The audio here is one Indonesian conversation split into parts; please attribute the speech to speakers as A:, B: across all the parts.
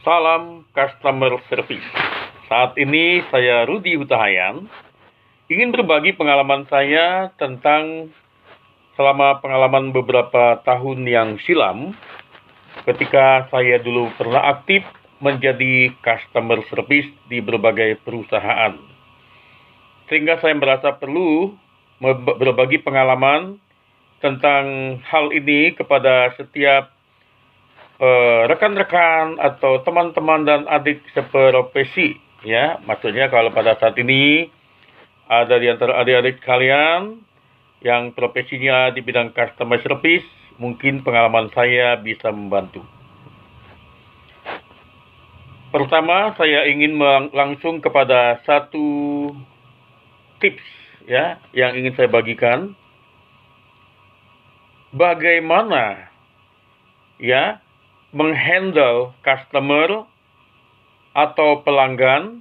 A: Salam Customer Service. Saat ini saya Rudi Hutahayan ingin berbagi pengalaman saya tentang selama pengalaman beberapa tahun yang silam ketika saya dulu pernah aktif menjadi customer service di berbagai perusahaan. Sehingga saya merasa perlu berbagi pengalaman tentang hal ini kepada setiap rekan-rekan atau teman-teman dan adik seprofesi, ya. Maksudnya kalau pada saat ini ada di antara adik-adik kalian yang profesinya di bidang customer service, mungkin pengalaman saya bisa membantu. Pertama, saya ingin langsung kepada satu tips, ya, yang ingin saya bagikan. Bagaimana, ya, menghandle customer atau pelanggan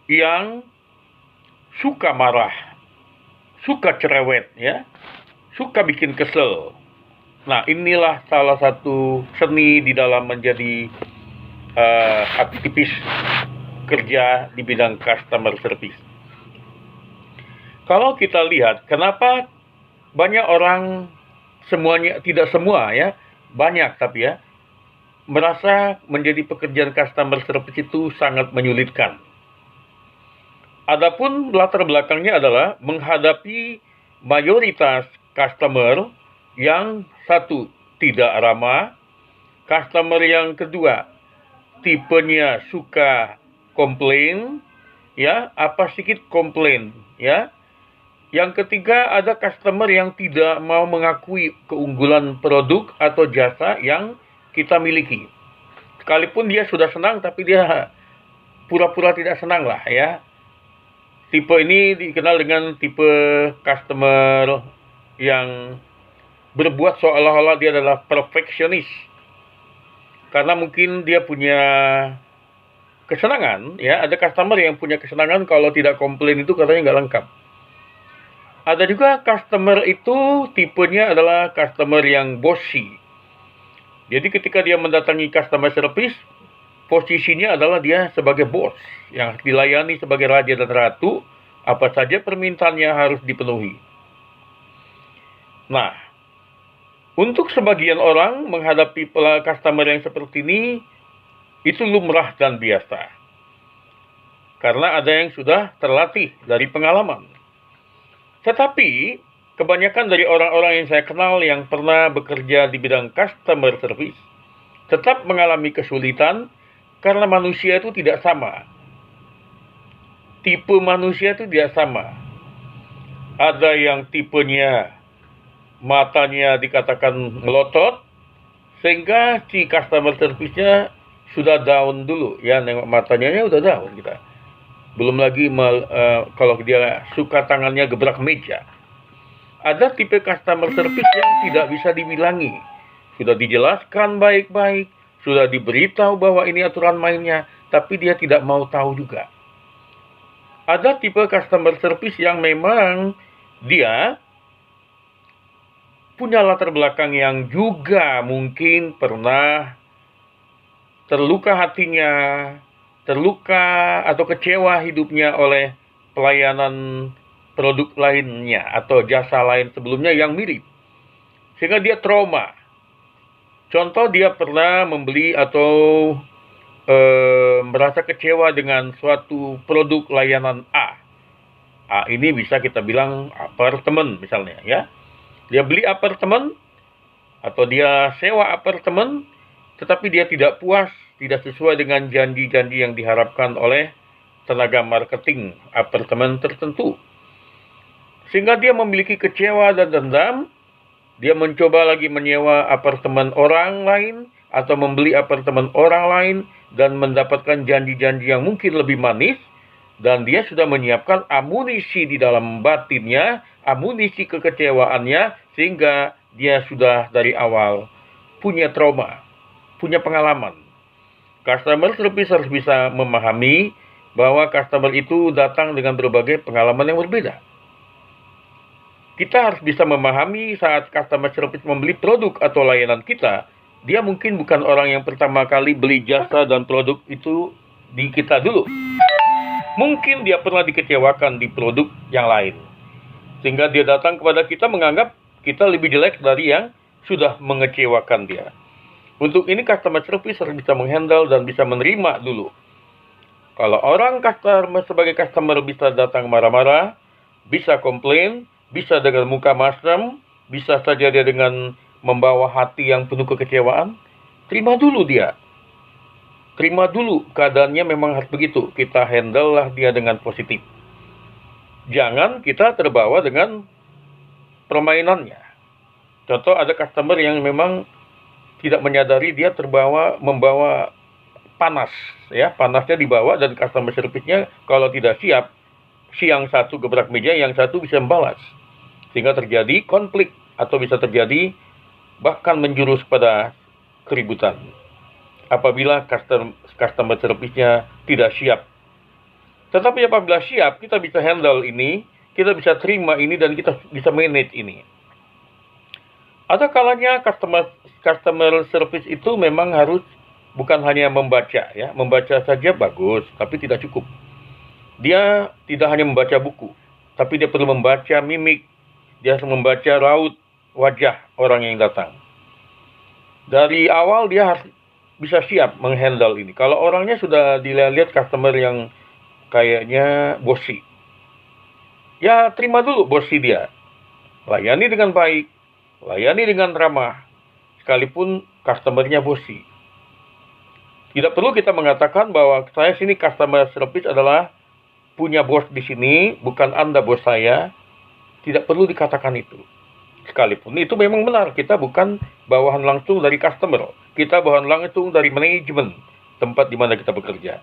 A: yang suka marah, suka cerewet, ya, suka bikin kesel. Nah, inilah salah satu seni di dalam menjadi aktivis kerja di bidang customer service. Kalau kita lihat, kenapa banyak orang, semuanya, tidak semua, ya, banyak tapi ya, merasa menjadi pekerjaan customer service itu sangat menyulitkan. Adapun latar belakangnya adalah menghadapi mayoritas customer yang satu, tidak ramah, customer yang kedua, tipenya suka komplain, ya, apa sedikit komplain, ya. Yang ketiga, ada customer yang tidak mau mengakui keunggulan produk atau jasa yang kita miliki. Sekalipun dia sudah senang, tapi dia pura-pura tidak senang lah, ya. Tipe ini dikenal dengan tipe customer yang berbuat seolah-olah dia adalah perfeksionis. Karena mungkin dia punya kesenangan, ya. Ada customer yang punya kesenangan kalau tidak komplain itu katanya nggak lengkap. Ada juga customer itu tipenya adalah customer yang bossy. Jadi ketika dia mendatangi customer service, posisinya adalah dia sebagai bos yang dilayani sebagai raja dan ratu, apa saja permintaannya harus dipenuhi. Nah, untuk sebagian orang menghadapi customer yang seperti ini, itu lumrah dan biasa. Karena ada yang sudah terlatih dari pengalaman. Tetapi kebanyakan dari orang-orang yang saya kenal yang pernah bekerja di bidang customer service tetap mengalami kesulitan karena manusia itu tidak sama. Tipe manusia itu tidak sama. Ada yang tipenya matanya dikatakan melotot, sehingga si customer service-nya sudah down dulu, ya, nengok matanya udah down kita. Belum lagi kalau dia suka tangannya gebrak meja. Ada tipe customer service yang tidak bisa dibilangi. Sudah dijelaskan baik-baik, sudah diberitahu bahwa ini aturan mainnya, tapi dia tidak mau tahu juga. Ada tipe customer service yang memang dia punya latar belakang yang juga mungkin pernah terluka hatinya, terluka atau kecewa hidupnya oleh pelayanan produk lainnya atau jasa lain sebelumnya yang mirip, sehingga dia trauma. Contoh, dia pernah membeli atau merasa kecewa dengan suatu produk layanan A. Ini bisa kita bilang apartemen misalnya, ya. Dia beli apartemen atau dia sewa apartemen, tetapi dia tidak puas, tidak sesuai dengan janji-janji yang diharapkan oleh tenaga marketing apartemen tertentu. Sehingga dia memiliki kecewa dan dendam. Dia mencoba lagi menyewa apartemen orang lain atau membeli apartemen orang lain dan mendapatkan janji-janji yang mungkin lebih manis. Dan dia sudah menyiapkan amunisi di dalam batinnya, amunisi kekecewaannya, sehingga dia sudah dari awal punya trauma, punya pengalaman. Customer service harus bisa memahami bahwa customer itu datang dengan berbagai pengalaman yang berbeda. Kita harus bisa memahami saat customer service membeli produk atau layanan kita, dia mungkin bukan orang yang pertama kali beli jasa dan produk itu di kita dulu. Mungkin dia pernah dikecewakan di produk yang lain, sehingga dia datang kepada kita menganggap kita lebih jelek dari yang sudah mengecewakan dia. Untuk ini customer service harus bisa menghandle dan bisa menerima dulu. Kalau orang sebagai customer bisa datang marah-marah, bisa komplain, bisa dengan muka masam, bisa saja dia dengan membawa hati yang penuh kekecewaan, terima dulu dia. Terima dulu, keadaannya memang harus begitu. Kita handle lah dia dengan positif. Jangan kita terbawa dengan permainannya. Contoh, ada customer yang memang tidak menyadari dia membawa panas. Ya, panasnya dibawa dan customer service-nya kalau tidak siap, si yang satu gebrak meja, yang satu bisa membalas. Sehingga terjadi konflik atau bisa terjadi bahkan menjurus pada keributan apabila customer service-nya tidak siap. Tetapi apabila siap, kita bisa handle ini, kita bisa terima ini, dan kita bisa manage ini. Ada kalanya customer service itu memang harus bukan hanya membaca, ya, membaca saja bagus, tapi tidak cukup. Dia tidak hanya membaca buku, tapi dia perlu membaca mimik, dia harus membaca raut wajah orang yang datang. Dari awal dia harus bisa siap menghandle ini. Kalau orangnya sudah dilihat customer yang kayaknya bosi, ya terima dulu bosi dia. Layani dengan baik, layani dengan ramah, sekalipun customernya bosi. Tidak perlu kita mengatakan bahwa saya sini customer service adalah punya bos di sini, bukan Anda bos saya. Tidak perlu dikatakan itu. Sekalipun itu memang benar, kita bukan bawahan langsung dari customer, kita bawahan langsung dari manajemen tempat di mana kita bekerja.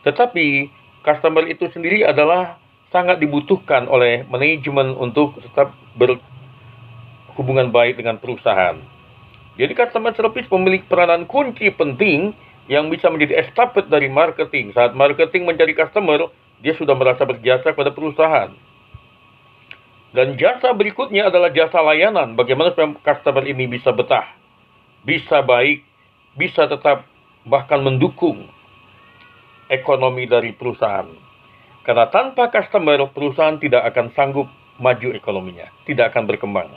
A: Tetapi customer itu sendiri adalah sangat dibutuhkan oleh manajemen untuk tetap berhubungan baik dengan perusahaan. Jadi customer service memiliki peranan kunci penting yang bisa menjadi estafet dari marketing. Saat marketing mencari customer, dia sudah merasa berjasa kepada perusahaan. Dan jasa berikutnya adalah jasa layanan. Bagaimana supaya customer ini bisa betah, bisa baik, bisa tetap bahkan mendukung ekonomi dari perusahaan. Karena tanpa customer, perusahaan tidak akan sanggup maju ekonominya, tidak akan berkembang.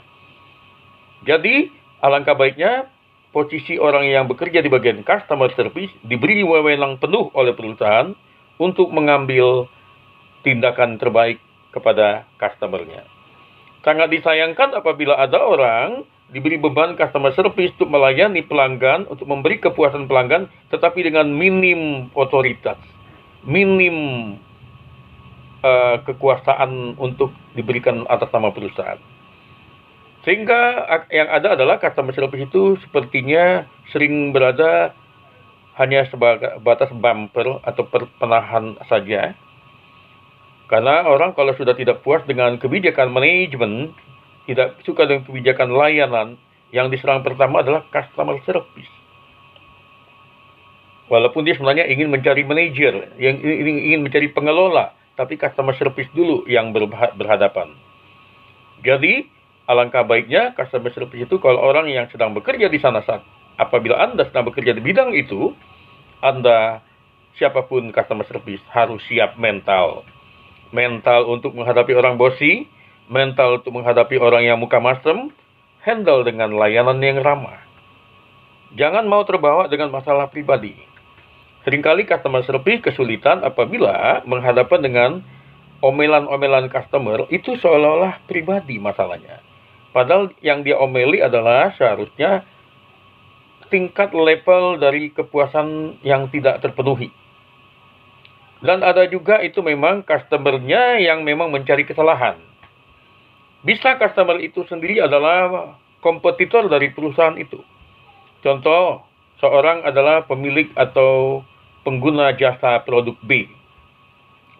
A: Jadi, alangkah baiknya posisi orang yang bekerja di bagian customer service diberi wewenang penuh oleh perusahaan untuk mengambil tindakan terbaik kepada customer-nya. Sangat disayangkan apabila ada orang diberi beban customer service untuk melayani pelanggan, untuk memberi kepuasan pelanggan, tetapi dengan minim otoritas, minim kekuasaan untuk diberikan atas nama perusahaan. Sehingga yang ada adalah customer service itu sepertinya sering berada hanya sebagai batas bumper atau penahan saja. Karena orang kalau sudah tidak puas dengan kebijakan manajemen, tidak suka dengan kebijakan layanan, yang diserang pertama adalah customer service. Walaupun dia sebenarnya ingin mencari manajer, yang ingin mencari pengelola, tapi customer service dulu yang berhadapan. Jadi, alangkah baiknya customer service itu kalau orang yang sedang bekerja di sana saat apabila Anda sedang bekerja di bidang itu, Anda siapapun customer service harus siap mental untuk menghadapi orang bosi, mental untuk menghadapi orang yang muka masam, handle dengan layanan yang ramah. Jangan mau terbawa dengan masalah pribadi. Seringkali customer service kesulitan apabila menghadapan dengan omelan-omelan customer itu seolah-olah pribadi masalahnya. Padahal yang dia omeli adalah seharusnya tingkat level dari kepuasan yang tidak terpenuhi. Dan ada juga itu memang customer-nya yang memang mencari kesalahan. Bisa customer itu sendiri adalah kompetitor dari perusahaan itu. Contoh, seorang adalah pemilik atau pengguna jasa produk B.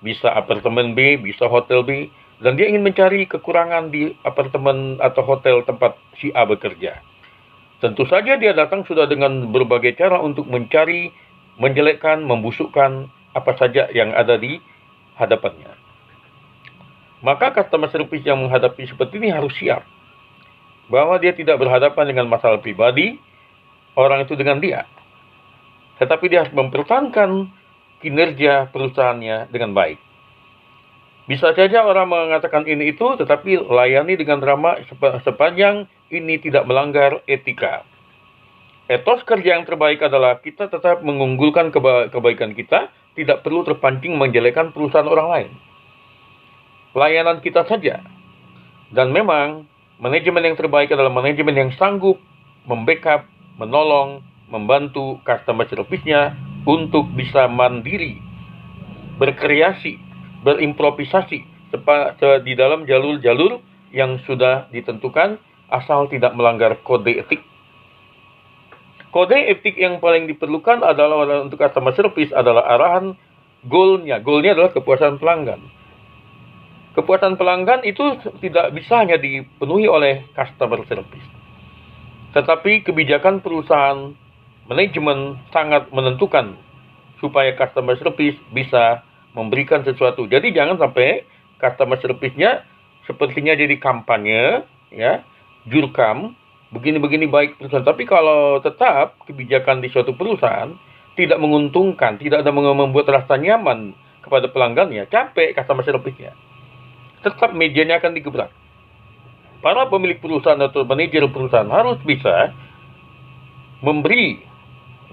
A: Bisa apartemen B, bisa hotel B. Dan dia ingin mencari kekurangan di apartemen atau hotel tempat si A bekerja. Tentu saja dia datang sudah dengan berbagai cara untuk mencari, menjelekkan, membusukkan apa saja yang ada di hadapannya. Maka customer service yang menghadapi seperti ini harus siap bahwa dia tidak berhadapan dengan masalah pribadi, orang itu dengan dia. Tetapi dia harus mempertahankan kinerja perusahaannya dengan baik. Bisa saja orang mengatakan ini itu, tetapi layani dengan ramah sepanjang ini tidak melanggar etika. Etos kerja yang terbaik adalah kita tetap mengunggulkan kebaikan kita, tidak perlu terpancing menjelekkan perusahaan orang lain. Layanan kita saja. Dan memang, manajemen yang terbaik adalah manajemen yang sanggup membackup, menolong, membantu customer service-nya untuk bisa mandiri, berkreasi, berimprovisasi di dalam jalur-jalur yang sudah ditentukan asal tidak melanggar kode etik. Kode etik yang paling diperlukan adalah untuk customer service adalah arahan goalnya. Goalnya adalah kepuasan pelanggan. Kepuasan pelanggan itu tidak bisa hanya dipenuhi oleh customer service. Tetapi kebijakan perusahaan, manajemen sangat menentukan supaya customer service bisa memberikan sesuatu. Jadi jangan sampai customer service-nya sepertinya jadi kampanye, ya, jurkam, begini-begini baik perusahaan. Tapi kalau tetap kebijakan di suatu perusahaan tidak menguntungkan, tidak ada membuat rasa nyaman kepada pelanggannya, capek customer service-nya, tetap mejanya akan digebrak. Para pemilik perusahaan atau manajer perusahaan harus bisa memberi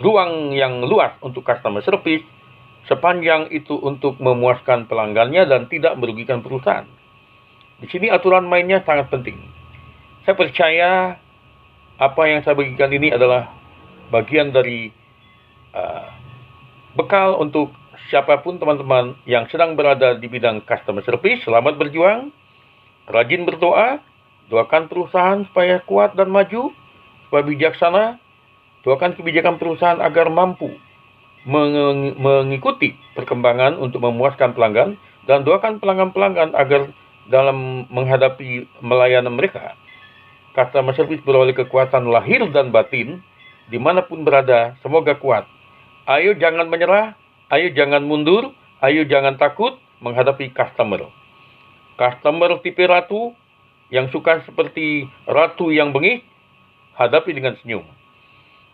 A: ruang yang luas untuk customer service sepanjang itu untuk memuaskan pelanggannya dan tidak merugikan perusahaan. Di sini aturan mainnya sangat penting. Saya percaya apa yang saya bagikan ini adalah bagian dari bekal untuk siapapun teman-teman yang sedang berada di bidang customer service. Selamat berjuang, rajin berdoa, doakan perusahaan supaya kuat dan maju, supaya bijaksana, doakan kebijakan perusahaan agar mampu mengikuti perkembangan untuk memuaskan pelanggan, dan doakan pelanggan-pelanggan agar dalam menghadapi melayanan mereka, customer service beroleh kekuatan lahir dan batin, dimanapun berada, semoga kuat. Ayo jangan menyerah, ayo jangan mundur, ayo jangan takut menghadapi customer. Customer tipe ratu, yang suka seperti ratu yang bengis, hadapi dengan senyum.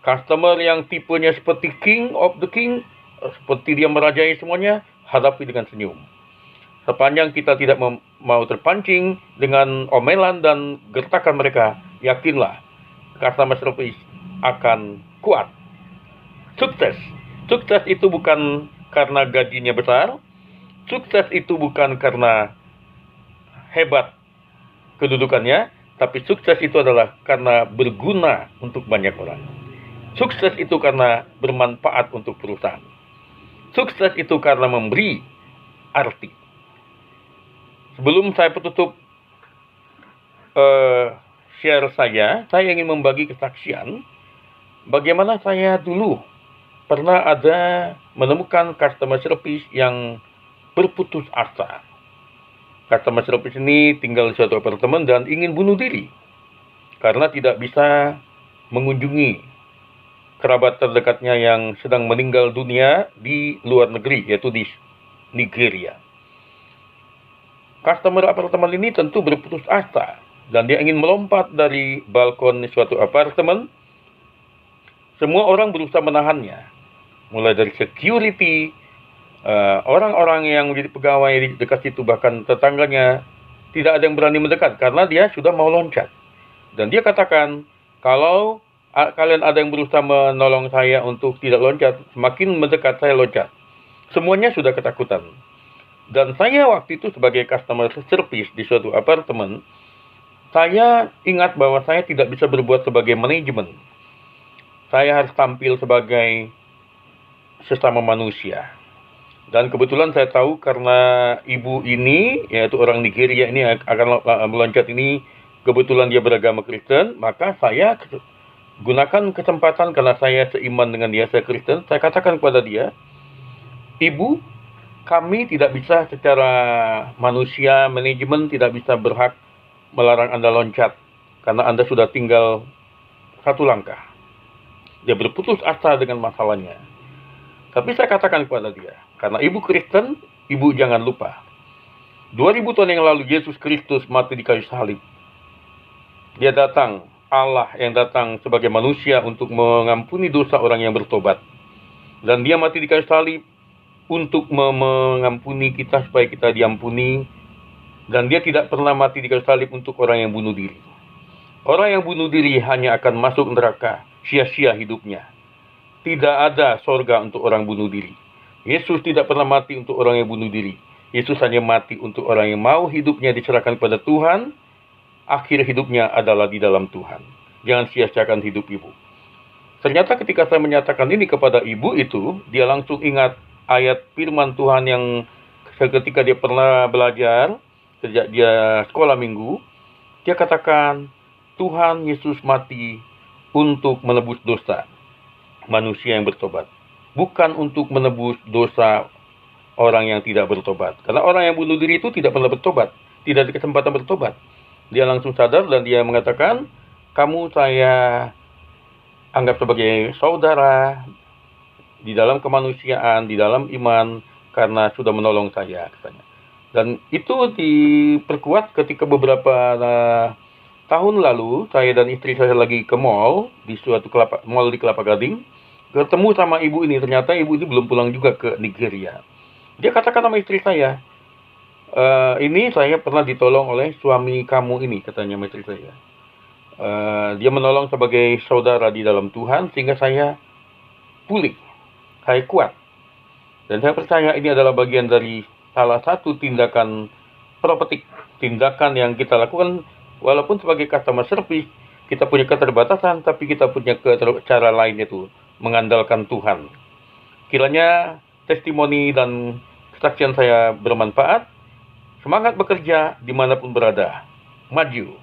A: Customer yang tipenya seperti king of the king, seperti dia merajai semuanya, hadapi dengan senyum. Sepanjang kita tidak mau terpancing dengan omelan dan gertakan mereka, yakinlah customer service akan kuat. Sukses. Sukses itu bukan karena gajinya besar. Sukses itu bukan karena hebat kedudukannya, tapi sukses itu adalah karena berguna untuk banyak orang. Sukses itu karena bermanfaat untuk perusahaan. Sukses itu karena memberi arti. Sebelum saya tutup share saya ingin membagi kesaksian bagaimana saya dulu pernah ada menemukan customer service yang berputus asa. Customer service ini tinggal di suatu apartemen dan ingin bunuh diri karena tidak bisa mengunjungi kerabat terdekatnya yang sedang meninggal dunia di luar negeri, yaitu di Nigeria. Customer apartemen ini tentu berputus asa dan dia ingin melompat dari balkon suatu apartemen. Semua orang berusaha menahannya, mulai dari security, orang-orang yang menjadi pegawai di dekat situ, bahkan tetangganya, tidak ada yang berani mendekat karena dia sudah mau loncat. Dan dia katakan, kalau kalian ada yang berusaha menolong saya untuk tidak loncat, semakin mendekat saya loncat. Semuanya sudah ketakutan. Dan saya waktu itu sebagai customer service di suatu apartemen, saya ingat bahwa saya tidak bisa berbuat sebagai manajemen. Saya harus tampil sebagai sesama manusia. Dan kebetulan saya tahu karena ibu ini, yaitu orang Nigeria ini akan meloncat ini, kebetulan dia beragama Kristen, maka saya gunakan kesempatan karena saya seiman dengan dia, saya Kristen, saya katakan kepada dia, Ibu, kami tidak bisa secara manusia, manajemen tidak bisa berhak melarang Anda loncat karena Anda sudah tinggal satu langkah. Dia berputus asa dengan masalahnya. Tapi saya katakan kepada dia, karena ibu Kristen, ibu jangan lupa 2000 tahun yang lalu Yesus Kristus mati di kayu salib. Dia datang Allah yang datang sebagai manusia untuk mengampuni dosa orang yang bertobat. Dan dia mati di kayu salib untuk mengampuni kita supaya kita diampuni. Dan dia tidak pernah mati di kayu salib untuk orang yang bunuh diri. Orang yang bunuh diri hanya akan masuk neraka, sia-sia hidupnya. Tidak ada sorga untuk orang bunuh diri. Yesus tidak pernah mati untuk orang yang bunuh diri. Yesus hanya mati untuk orang yang mau hidupnya diserahkan kepada Tuhan. Akhir hidupnya adalah di dalam Tuhan. Jangan sia-siakan hidup ibu. Ternyata ketika saya menyatakan ini kepada ibu itu, dia langsung ingat ayat firman Tuhan yang ketika dia pernah belajar, sejak dia sekolah minggu, dia katakan, Tuhan Yesus mati untuk menebus dosa manusia yang bertobat. Bukan untuk menebus dosa orang yang tidak bertobat. Karena orang yang bunuh diri itu tidak pernah bertobat. Tidak ada kesempatan bertobat. Dia langsung sadar dan dia mengatakan, kamu saya anggap sebagai saudara di dalam kemanusiaan, di dalam iman, karena sudah menolong saya, katanya. Dan itu diperkuat ketika beberapa tahun lalu, saya dan istri saya lagi ke mall, di suatu mall di Kelapa Gading, ketemu sama ibu ini. Ternyata ibu ini belum pulang juga ke Nigeria. Dia katakan sama istri saya, ini saya pernah ditolong oleh suami kamu ini, katanya sama istri saya. Dia menolong sebagai saudara di dalam Tuhan, sehingga saya pulih, saya kuat. Dan saya percaya ini adalah bagian dari salah satu tindakan prophetic, tindakan yang kita lakukan, walaupun sebagai customer service, kita punya keterbatasan, tapi kita punya cara lain, yaitu mengandalkan Tuhan. Kiranya testimoni dan kesaksian saya bermanfaat. Semangat bekerja dimanapun berada. Maju.